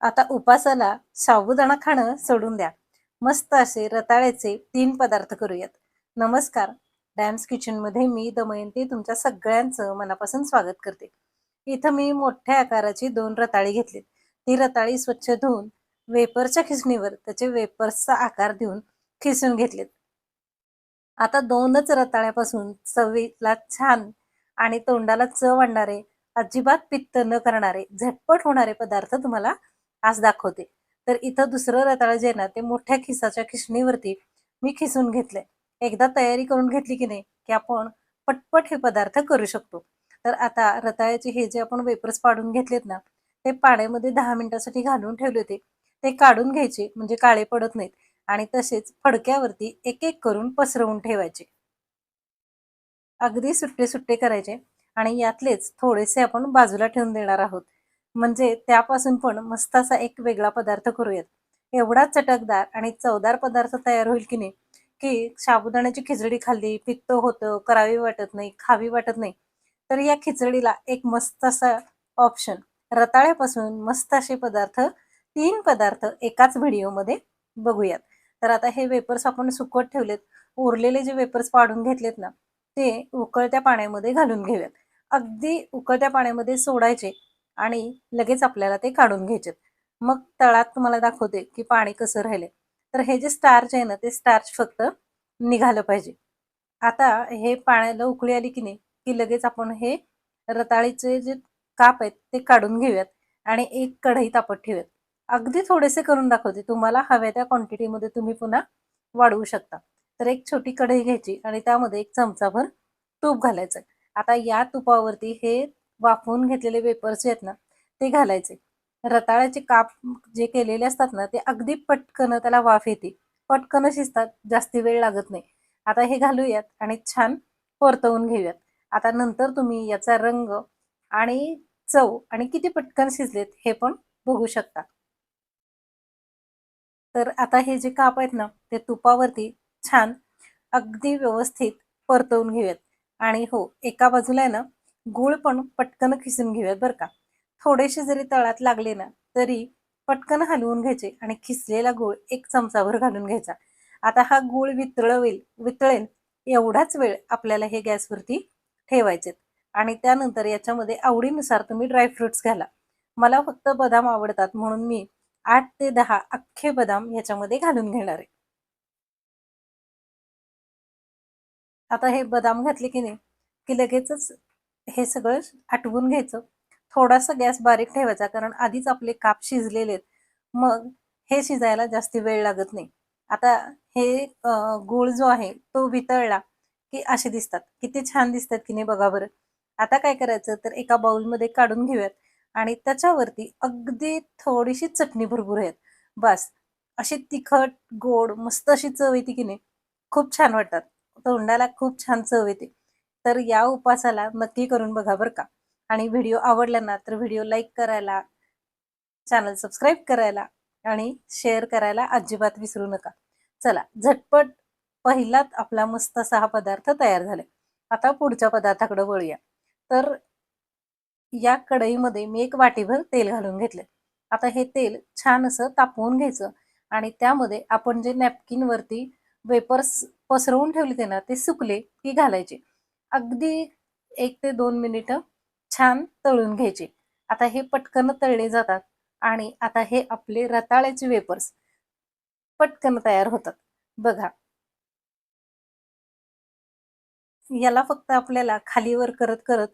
आता उपासाला साबुदाणा खाणं सोडून द्या. मस्त असे रताळ्याचे 3 पदार्थ करूयात. नमस्कार. डॅम्स किचनमध्ये मी दमयंती तुमच्या सगळ्यांचं मनापासून स्वागत करते. इथं मी मोठ्या आकाराची 2 रताळी घेतलीत. ती रताळी स्वच्छ धुवून वेफरच्या खिसणीवर त्याचे वेफर्सचा आकार देऊन खिसून घेतलेत. आता 2च रताळ्यापासून चवीला छान आणि तोंडाला चव आणणारे, अजिबात पित्त न करणारे, झटपट होणारे पदार्थ तुम्हाला आज दाखवते. तर इथं दुसरं रताळं जे आहे ना, ते मोठ्या खिसाच्या खिसणीवरती मी खिसून घेतलंय. एकदा तयारी करून घेतली की नाही, की आपण पटपट हे पदार्थ करू शकतो. तर आता रताळ्याचे हे जे आपण वेफर्स पाडून घेतलेत ना, ते पाण्यामध्ये 10 मिनिटासाठी घालून ठेवले होते. ते काढून घ्यायचे म्हणजे काळे पडत नाहीत आणि तसेच फडक्यावरती एक-एक करून पसरवून ठेवायचे. अगदी सुट्टे-सुट्टे करायचे आणि यातलेच थोडेसे आपण बाजूला ठेवून देणार आहोत. म्हणजे त्यापासून पण मस्त असा एक वेगळा पदार्थ करूयात. एवढा चटकदार आणि चवदार पदार्थ तयार होईल की नाही, की साबुदाण्याची खिचडी खाल्ली, पित्त होतं, करावी वाटत नाही, खावी वाटत नाही. तर या खिचडीला एक मस्त असा ऑप्शन रताळ्यापासून मस्त असे पदार्थ 3 पदार्थ एकाच व्हिडिओमध्ये बघूयात. तर आता हे वेफर्स आपण सुकवत ठेवलेत. उरलेले जे वेफर्स पाडून घेतलेत ना, ते उकळत्या पाण्यामध्ये घालून घेऊयात. अगदी उकळत्या पाण्यामध्ये सोडायचे आणि लगेच आपल्याला ते काढून घ्यायचेत. मग तळात तुम्हाला दाखवते, की पाणी कसं राहिलंय. तर हे जे स्टार्च आहे ना, ते स्टार्च फक्त निघालं पाहिजे. आता हे पाण्याला उकळी आली की नाही, की लगेच आपण हे रताळीचे जे काप आहेत ते काढून घेऊयात आणि एक कढई तापत ठेवूयात. अगदी थोडेसे करून दाखवते. तुम्हाला हव्या त्या क्वांटिटीमध्ये तुम्ही पुन्हा वाढवू शकता. तर एक छोटी कढई घ्यायची आणि त्यामध्ये 1 चमचाभर तूप घालायचं. आता या तुपावरती हे वाफवून घेतलेले वेफर्स जे आहेत ना, ते घालायचे. रताळ्याचे काप जे केलेले असतात ना, ते अगदी पटकन त्याला वाफ येते. पटकन शिजतात, जास्ती वेळ लागत नाही. आता हे घालूयात आणि छान परतवून घेऊयात. आता नंतर तुम्ही याचा रंग आणि चव आणि किती पटकन शिजलेत हे पण बघू शकता. तर आता हे जे काप आहेत ना, ते तुपावरती छान अगदी व्यवस्थित परतवून घेऊयात. आणि हो, एका बाजूला आहे ना, गूळ पण पटकन खिसून घेऊयात बरं का. थोडेसे जरी तळात लागले ना, तरी पटकन हलवून घ्यायचे आणि खिसलेला गूळ 1 चमचाभर घालून घ्यायचा. आता हा गूळ वितळेल एवढाच वेळ आपल्याला हे गॅसवरती ठेवायचेत. आणि त्यानंतर याच्यामध्ये आवडीनुसार तुम्ही ड्रायफ्रुट्स घाला. मला फक्त बदाम आवडतात म्हणून मी 8 ते 10 अख्खे बदाम ह्याच्यामध्ये घालून घेणार आहे. आता हे बदाम घातले की नाही, की लगेचच हे सगळं आटवून घ्यायचं. थोडासा गॅस बारीक ठेवायचा कारण आधीच आपले काप शिजलेले आहेत. मग हे शिजायला जास्ती वेळ लागत नाही. आता हे गूळ जो आहे तो वितळला, की असे दिसतात. किती छान दिसतात की नाही बघा बरं. आता काय करायचं तर एका बाउलमध्ये काढून घेऊयात आणि त्याच्यावरती अगदी थोडीशी चटणी भुरभुरूयात. बास. अशी तिखट, गोड मस्त अशी चव येते की नाही, खूप छान वाटतात. तोंडाला खूप छान चव येते. तर या उपासाला नक्की करून बघा बरं का. आणि व्हिडिओ आवडला ना तर व्हिडिओ लाईक करायला, चॅनल सबस्क्राईब करायला आणि शेअर करायला अजिबात विसरू नका. चला झटपट पहिलाच आपला मस्त असा हा पदार्थ तयार झालाय. आता पुढच्या पदार्थाकडे वळूया. तर या कढईमध्ये मी 1 वाटीभर तेल घालून घेतले. आता हे तेल छान असं तापवून घ्यायचं आणि त्यामध्ये आपण जे नॅपकिनवरती वेपर्स पसरवून ठेवले ते ना, ते सुकले की घालायचे. अगदी 1 ते 2 मिनिटं छान तळून घ्यायचे. आता हे पटकन तळले जातात आणि आता हे आपले रताळ्याचे वेफर्स पटकन तयार होतात. बघा, याला फक्त आपल्याला खालीवर करत-करत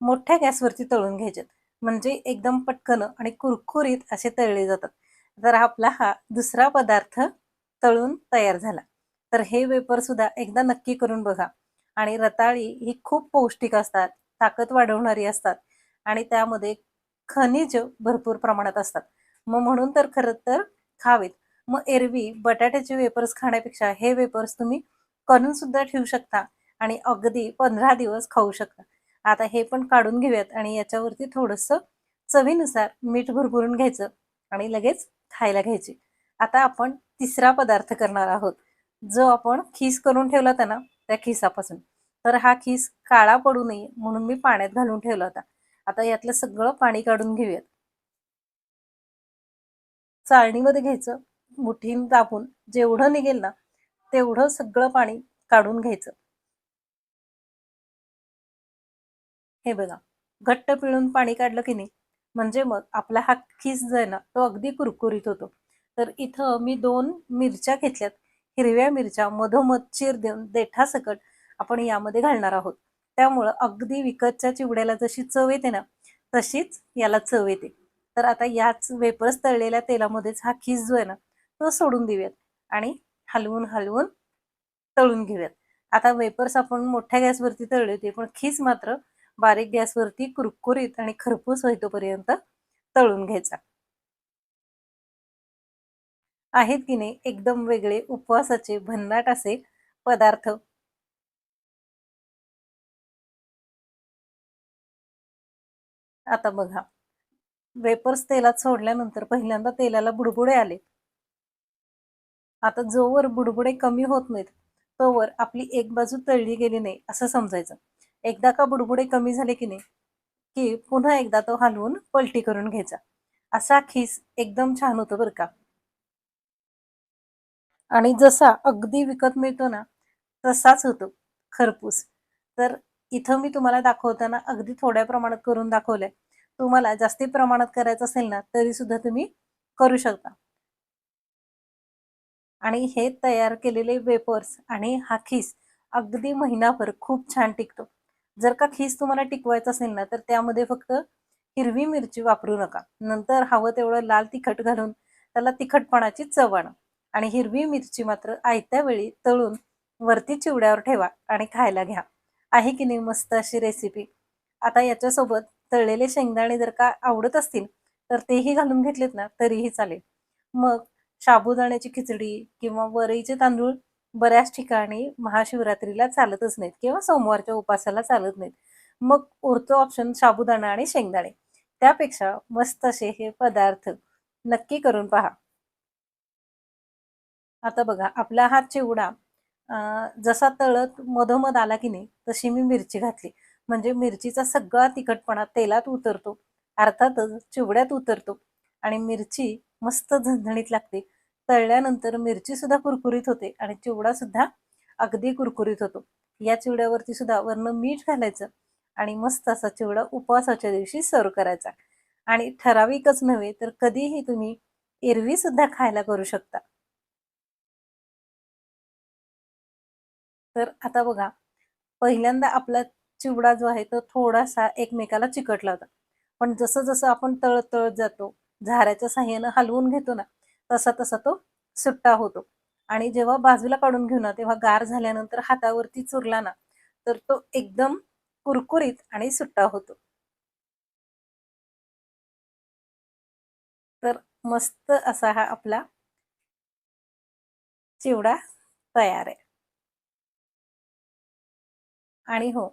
मोठ्या गॅसवरती तळून घ्यायचेत. म्हणजे एकदम पटकन आणि कुरकुरीत असे तळले जातात. तर आपला हा दुसरा पदार्थ तळून तयार झाला. तर हे वेफरसुद्धा एकदा नक्की करून बघा. आणि रताळी ही खूप पौष्टिक असतात, ताकद वाढवणारी असतात आणि त्यामध्ये खनिज भरपूर प्रमाणात असतात. मग म्हणून तर खरं तर खावेत. मग एरवी बटाट्याचे वेफर्स खाण्यापेक्षा हे वेफर्स तुम्ही करून सुद्धा ठेवू शकता आणि अगदी 15 दिवस खाऊ शकता. आता हे पण काढून घेऊयात आणि याच्यावरती थोडंसं चवीनुसार मीठ भुरभुरून घ्यायचं आणि लगेच खायला घ्यायचे. आता आपण तिसरा पदार्थ करणार आहोत, जो आपण खीस करून ठेवला होता ना, त्या खिसापासून. तर हा खीस काळा पडू नये म्हणून मी पाण्यात घालून ठेवला होता. आता यातलं सगळं पाणी काढून घेऊयात. चाळणीमध्ये घ्यायचं, मुठीने दाबून जेवढं निघेल ना तेवढं सगळं पाणी काढून घ्यायचं. हे बघा, घट्ट पिळून पाणी काढलं की नाही, म्हणजे मग आपला हा खीस जो आहे ना तो अगदी कुरकुरीत होतो. तर इथं मी 2 मिरच्या घेतल्यात. हिरव्या मिरच्या मधोमध चीर देऊन देठासकट आपण यामध्ये घालणार आहोत. त्यामुळं अगदी विकतच्या चिवड्याला जशी चव येते ना, तशीच याला चव येते. तर आता याच वेफर्स तळलेल्या तेलामध्येच हा खीस जो आहे ना, तो सोडून देऊयात आणि हलवून तळून घेऊयात. आता वेफर्स आपण मोठ्या गॅसवरती तळले होते, पण खीस मात्र बारीक गॅसवरती कुरकुरीत आणि खरपूस होईतोपर्यंत तळून घ्यायचा. आहेत की नाही एकदम वेगळे उपवासाचे भन्नाट असे पदार्थ. आता बघा, वेफर्स तेलात सोडल्यानंतर पहिल्यांदा तेलाला बुडबुडे आले. आता जोवर बुडबुडे कमी होत नाहीत, तोवर आपली एक बाजू तळली गेली नाही असं समजायचं. एकदा का बुडबुडे कमी झाले की नाही, की पुन्हा एकदा तो हलवून पलटी करून घ्यायचा. असा खीस एकदम छान होतो बरं का. आणि जसा अगदी विकत मिळतो ना, तसाच होतो खरपूस. तर इथं मी तुम्हाला दाखवताना अगदी थोड्या प्रमाणात करून दाखवलंय. तुम्हाला जास्ती प्रमाणात करायचं असेल ना, तरीसुद्धा तुम्ही करू शकता. आणि हे तयार केलेले वेफर्स आणि हा खीस अगदी महिनाभर खूप छान टिकतो. जर का खीस तुम्हाला टिकवायचा असेल ना, तर त्यामध्ये फक्त हिरवी मिरची वापरू नका. नंतर हवं तेवढं लाल तिखट घालून त्याला तिखटपणाची चव आणा आणि हिरवी मिरची मात्र आयत्या वेळी तळून वरती चिवड्यावर ठेवा आणि खायला घ्या. आहे की नाही मस्त अशी रेसिपी. आता याच्यासोबत तळलेले शेंगदाणे जर का आवडत असतील, तर तेही घालून घेतलेत ना तरीही चालेल. मग साबुदाण्याची खिचडी किंवा वरईचे तांदूळ बऱ्याच ठिकाणी महाशिवरात्रीला चालतच नाहीत किंवा सोमवारच्या उपासाला चालत नाहीत. मग उरतो ऑप्शन साबुदाणा आणि शेंगदाणे. त्यापेक्षा मस्त असे हे पदार्थ नक्की करून पहा. आता बघा आपला हा चिवडा जसा तळत मधोमध आला की नाही, तशी मी मिरची घातली. म्हणजे मिरचीचा सगळा तिखटपणा तेलात उतरतो. अर्थातच चिवड्यात उतरतो आणि मिरची मस्त झणझणीत लागते. तळल्यानंतर मिरचीसुद्धा कुरकुरीत होते आणि चिवडासुद्धा अगदी कुरकुरीत होतो. या चिवड्यावरती सुद्धा वरनं मीठ घालायचं आणि मस्त असा चिवडा उपवासाच्या दिवशी सर्व्ह करायचा. आणि ठराविकच नव्हे, तर कधीही तुम्ही एरवीसुद्धा खायला करू शकता. तर आता बघा, पहिल्यांदा आपला चिवडा जो आहे तो थोडासा एकमेकाला चिकटला होता. पण जसं-जसं आपण तळत-तळत जातो, झाऱ्याच्या साहाय्यानं हलवून घेतो ना, तसा-तसा तो सुट्टा होतो. आणि जेव्हा बाजूला काढून घेऊ ना, तेव्हा गार झाल्यानंतर हातावरती चुरला ना, तर तो एकदम कुरकुरीत आणि सुट्टा होतो. तर मस्त असा हा आपला चिवडा तयार आहे. आणि हो,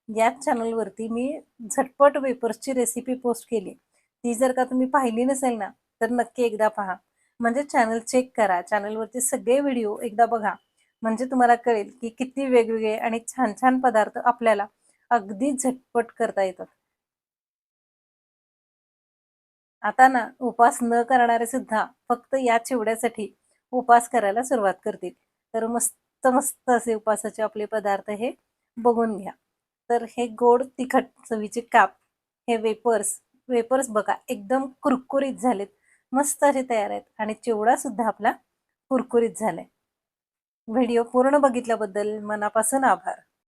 याच चॅनलवरती मी झटपट वेफर्सची रेसिपी पोस्ट केली. ती जर का तुम्ही पाहिली नसेल ना, तर नक्की एकदा पहा. म्हणजे चॅनल चेक करा. चॅनलवरचे सगळे व्हिडिओ एकदा बघा. म्हणजे तुम्हाला कळेल, की किती वेगवेगळे आणि छान-छान पदार्थ आपल्याला अगदी झटपट करता येतात. आता ना उपास न करणारे सुद्धा फक्त या चिवड्यासाठी उपास करायला सुरुवात करतील. तर मस्त मस्त असे उपासाचे आपले पदार्थ हे बघून घ्या. तर हे गोड तिखट चवीचे काप, हे वेफर्स वेफर्स बघा एकदम कुरकुरीत झालेत. मस्त असे तयार आहेत आणि चिवडा सुद्धा आपला कुरकुरीत झालाय. व्हिडिओ पूर्ण बघितल्याबद्दल मनापासून आभार.